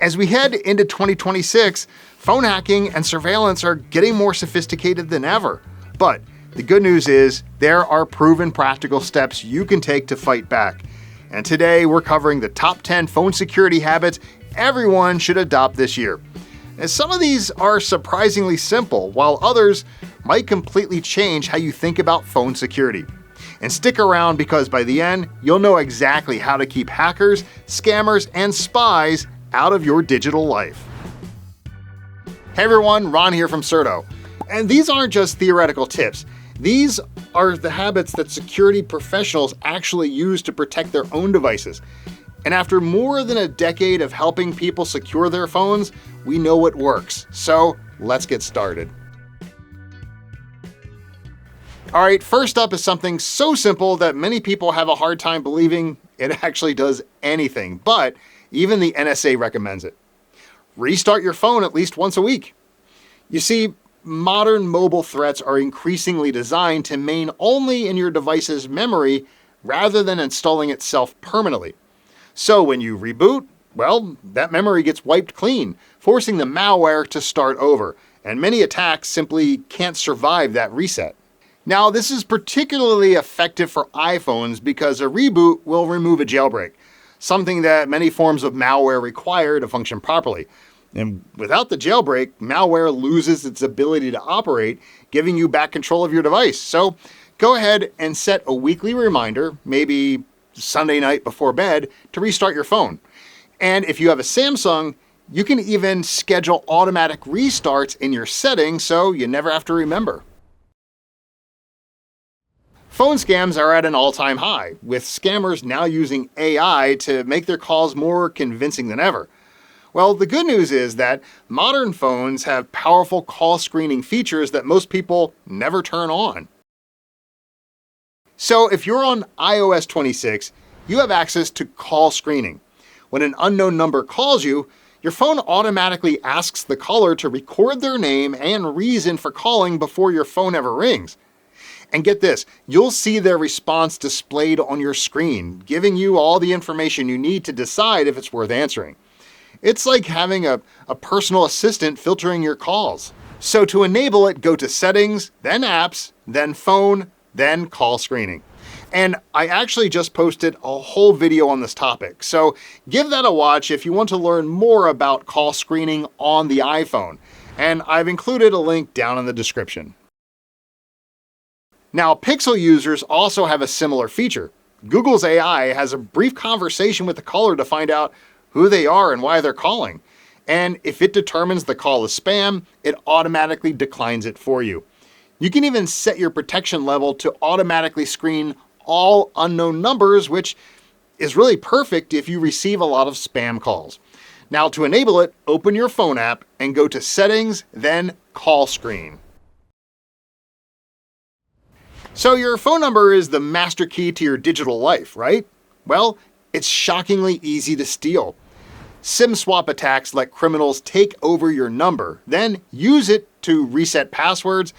As we head into 2026, phone hacking and surveillance are getting more sophisticated than ever. But the good news is there are proven practical steps you can take to fight back. And today we're covering the top 10 phone security habits everyone should adopt this year. And some of these are surprisingly simple, while others might completely change how you think about phone security. And stick around because by the end, you'll know exactly how to keep hackers, scammers, and spies out of your digital life. Hey everyone, Ron here from Certo. And these aren't just theoretical tips. These are the habits that security professionals actually use to protect their own devices. And after more than a decade of helping people secure their phones, we know it works. So let's get started. All right, first up is something so simple that many people have a hard time believing it actually does anything, but even the NSA recommends it. Restart your phone at least once a week. You see, modern mobile threats are increasingly designed to remain only in your device's memory rather than installing itself permanently. So when you reboot, well, that memory gets wiped clean, forcing the malware to start over, and many attacks simply can't survive that reset. Now, this is particularly effective for iPhones because a reboot will remove a jailbreak, something that many forms of malware require to function properly. And without the jailbreak, malware loses its ability to operate, giving you back control of your device. So go ahead and set a weekly reminder, maybe Sunday night before bed, to restart your phone. And if you have a Samsung, you can even schedule automatic restarts in your settings so you never have to remember. Phone scams are at an all-time high, with scammers now using AI to make their calls more convincing than ever. Well, the good news is that modern phones have powerful call screening features that most people never turn on. So if you're on iOS 26, you have access to call screening. When an unknown number calls you, your phone automatically asks the caller to record their name and reason for calling before your phone ever rings. And get this, you'll see their response displayed on your screen, giving you all the information you need to decide if it's worth answering. It's like having a personal assistant filtering your calls. So to enable it, go to Settings, then Apps, then Phone, then Call Screening. And I actually just posted a whole video on this topic, so give that a watch if you want to learn more about call screening on the iPhone. And I've included a link down in the description. Now, Pixel users also have a similar feature. Google's AI has a brief conversation with the caller to find out who they are and why they're calling. And if it determines the call is spam, it automatically declines it for you. You can even set your protection level to automatically screen all unknown numbers, which is really perfect if you receive a lot of spam calls. Now, to enable it, open your phone app and go to Settings, then Call Screen. So your phone number is the master key to your digital life, right? Well, it's shockingly easy to steal. SIM swap attacks let criminals take over your number, then use it to reset passwords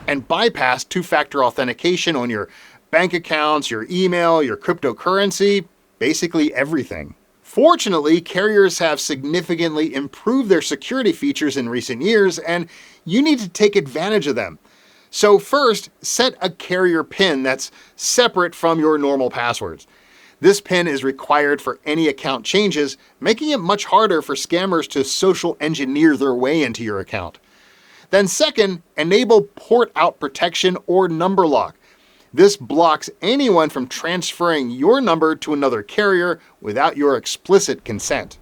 and bypass two-factor authentication on your bank accounts, your email, your cryptocurrency, basically everything. Fortunately, carriers have significantly improved their security features in recent years, and you need to take advantage of them. So first, set a carrier PIN that's separate from your normal passwords. This PIN is required for any account changes, making it much harder for scammers to social engineer their way into your account. Then second, enable port out protection or number lock. This blocks anyone from transferring your number to another carrier without your explicit consent.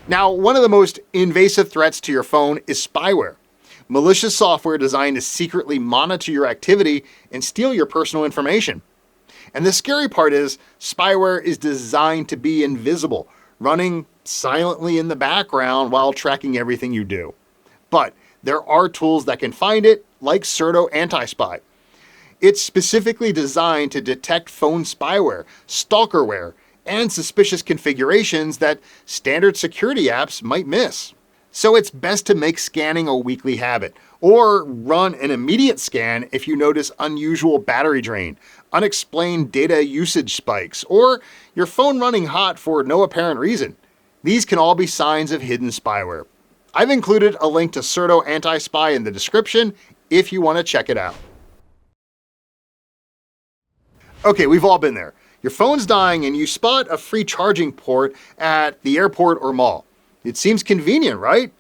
Now, one of the most invasive threats to your phone is spyware. Malicious software designed to secretly monitor your activity and steal your personal information. And the scary part is, spyware is designed to be invisible, running silently in the background while tracking everything you do. But there are tools that can find it, like Certo Anti-Spy. It's specifically designed to detect phone spyware, stalkerware, and suspicious configurations that standard security apps might miss. So it's best to make scanning a weekly habit, or run an immediate scan if you notice unusual battery drain, unexplained data usage spikes, or your phone running hot for no apparent reason. These can all be signs of hidden spyware. I've included a link to Certo Anti-Spy in the description if you want to check it out. Okay, we've all been there. Your phone's dying and you spot a free charging port at the airport or mall. It seems convenient, right?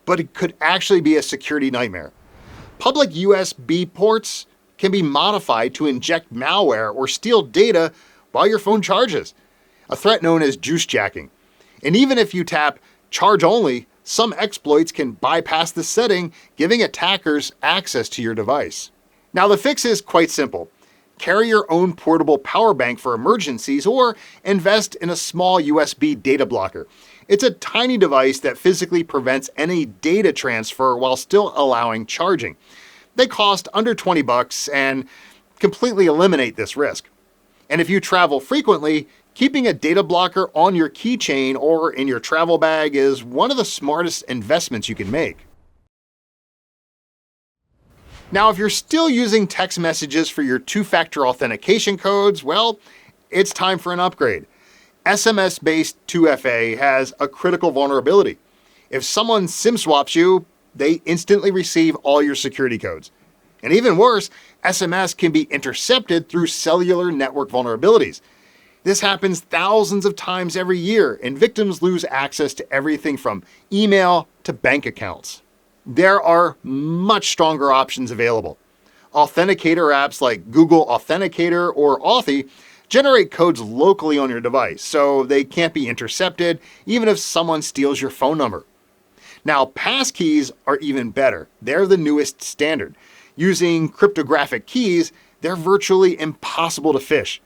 But it could actually be a security nightmare. Public USB ports can be modified to inject malware or steal data while your phone charges, a threat known as juice jacking. And even if you tap charge only, some exploits can bypass the setting, giving attackers access to your device. Now the fix is quite simple. Carry your own portable power bank for emergencies or invest in a small USB data blocker. It's a tiny device that physically prevents any data transfer while still allowing charging. They cost under $20 and completely eliminate this risk. And if you travel frequently, keeping a data blocker on your keychain or in your travel bag is one of the smartest investments you can make. Now, if you're still using text messages for your two-factor authentication codes, well, it's time for an upgrade. SMS-based 2FA has a critical vulnerability. If someone SIM swaps you, they instantly receive all your security codes. And even worse, SMS can be intercepted through cellular network vulnerabilities. This happens thousands of times every year, and victims lose access to everything from email to bank accounts. There are much stronger options available. Authenticator apps like Google Authenticator or Authy generate codes locally on your device, so they can't be intercepted even if someone steals your phone number. Now, passkeys are even better. They're the newest standard. Using cryptographic keys, they're virtually impossible to phish.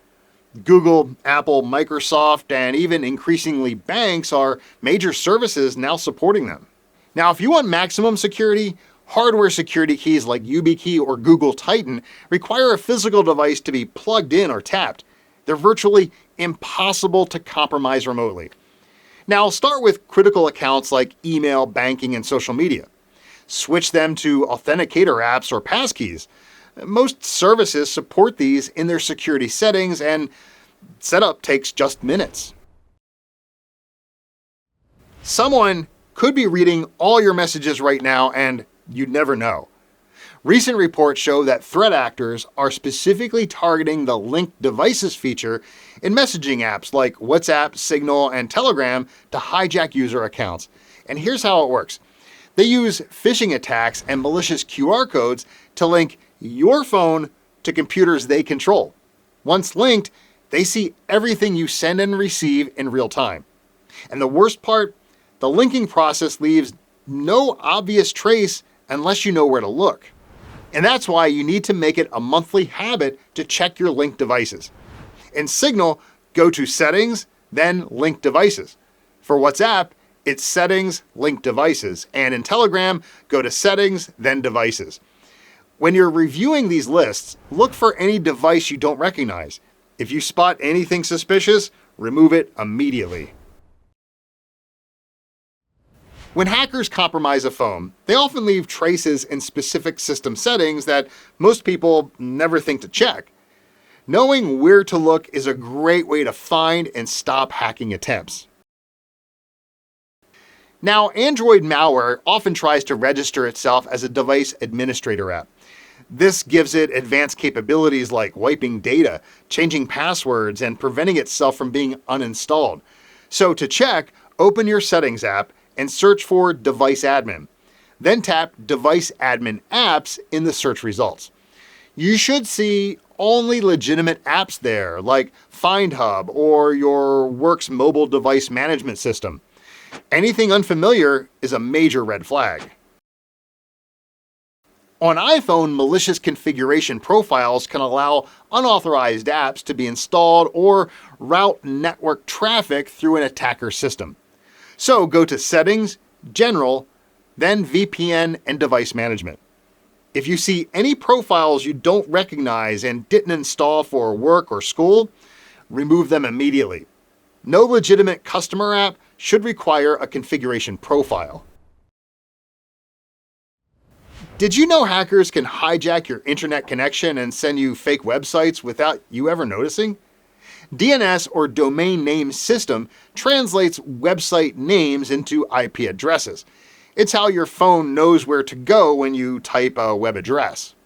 Google, Apple, Microsoft, and even increasingly banks are major services now supporting them. Now, if you want maximum security, hardware security keys like YubiKey or Google Titan require a physical device to be plugged in or tapped. They're virtually impossible to compromise remotely. Now, I'll start with critical accounts like email, banking, and social media. Switch them to authenticator apps or passkeys. Most services support these in their security settings, and setup takes just minutes. Someone could be reading all your messages right now, and you'd never know. Recent reports show that threat actors are specifically targeting the linked devices feature in messaging apps like WhatsApp, Signal, and Telegram to hijack user accounts. And here's how it works. They use phishing attacks and malicious QR codes to link your phone to computers they control. Once linked, they see everything you send and receive in real time. And the worst part, the linking process leaves no obvious trace unless you know where to look. And that's why you need to make it a monthly habit to check your linked devices. In Signal, go to Settings, then Linked Devices. For WhatsApp, it's Settings, Linked Devices. And in Telegram, go to Settings, then Devices. When you're reviewing these lists, look for any device you don't recognize. If you spot anything suspicious, remove it immediately. When hackers compromise a phone, they often leave traces in specific system settings that most people never think to check. Knowing where to look is a great way to find and stop hacking attempts. Now, Android malware often tries to register itself as a device administrator app. This gives it advanced capabilities like wiping data, changing passwords, and preventing itself from being uninstalled. So to check, open your Settings app and search for Device Admin. Then tap Device Admin Apps in the search results. You should see only legitimate apps there, like Find Hub or your work's mobile device management system. Anything unfamiliar is a major red flag. On iPhone, malicious configuration profiles can allow unauthorized apps to be installed or route network traffic through an attacker's system. So go to Settings, General, then VPN and Device Management. If you see any profiles you don't recognize and didn't install for work or school, remove them immediately. No legitimate customer app should require a configuration profile. Did you know hackers can hijack your internet connection and send you fake websites without you ever noticing? DNS, or domain name system, translates website names into IP addresses. It's how your phone knows where to go when you type a web address.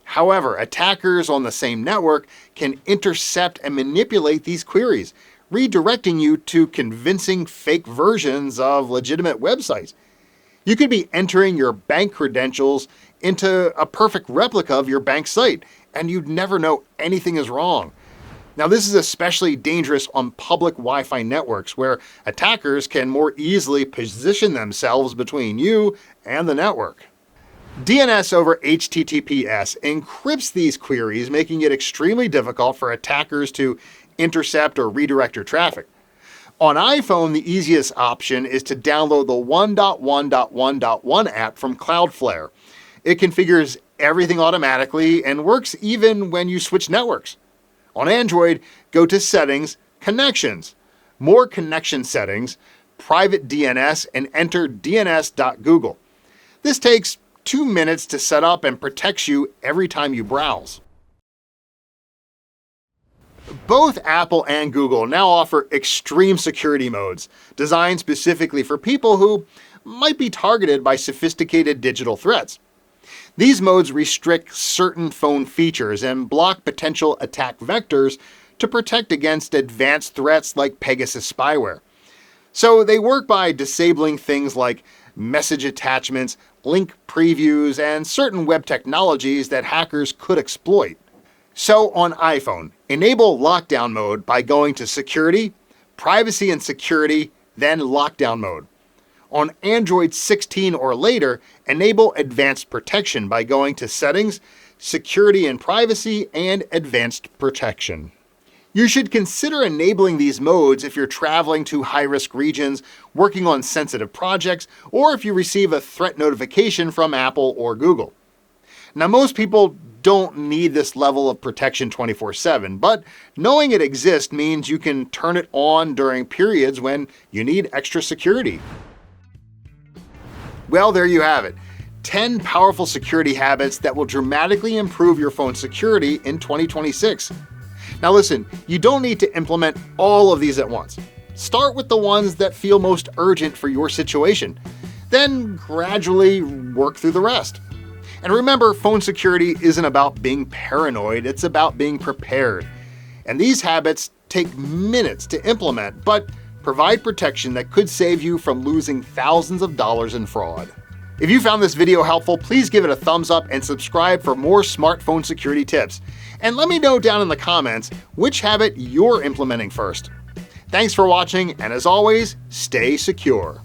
However, attackers on the same network can intercept and manipulate these queries, redirecting you to convincing fake versions of legitimate websites. You could be entering your bank credentials into a perfect replica of your bank site, and you'd never know anything is wrong. Now, this is especially dangerous on public Wi-Fi networks, where attackers can more easily position themselves between you and the network. DNS over HTTPS encrypts these queries, making it extremely difficult for attackers to intercept or redirect your traffic. On iPhone, the easiest option is to download the 1.1.1.1 app from Cloudflare. It configures everything automatically and works even when you switch networks. On Android, go to Settings, Connections, More Connection Settings, Private DNS, and enter dns.google. This takes 2 minutes to set up and protects you every time you browse. Both Apple and Google now offer extreme security modes, designed specifically for people who might be targeted by sophisticated digital threats. These modes restrict certain phone features and block potential attack vectors to protect against advanced threats like Pegasus spyware. So they work by disabling things like message attachments, link previews, and certain web technologies that hackers could exploit. So on iPhone, enable lockdown mode by going to Security, Privacy and Security, then Lockdown mode. On Android 16 or later, enable Advanced Protection by going to Settings, Security and Privacy, and Advanced Protection. You should consider enabling these modes if you're traveling to high-risk regions, working on sensitive projects, or if you receive a threat notification from Apple or Google. Now, most people don't need this level of protection 24/7, but knowing it exists means you can turn it on during periods when you need extra security. Well, there you have it. 10 powerful security habits that will dramatically improve your phone's security in 2026. Now listen, you don't need to implement all of these at once. Start with the ones that feel most urgent for your situation, then gradually work through the rest. And remember, phone security isn't about being paranoid, it's about being prepared. And these habits take minutes to implement, but provide protection that could save you from losing thousands of dollars in fraud. If you found this video helpful, please give it a thumbs up and subscribe for more smartphone security tips. And let me know down in the comments which habit you're implementing first. Thanks for watching, and as always, stay secure.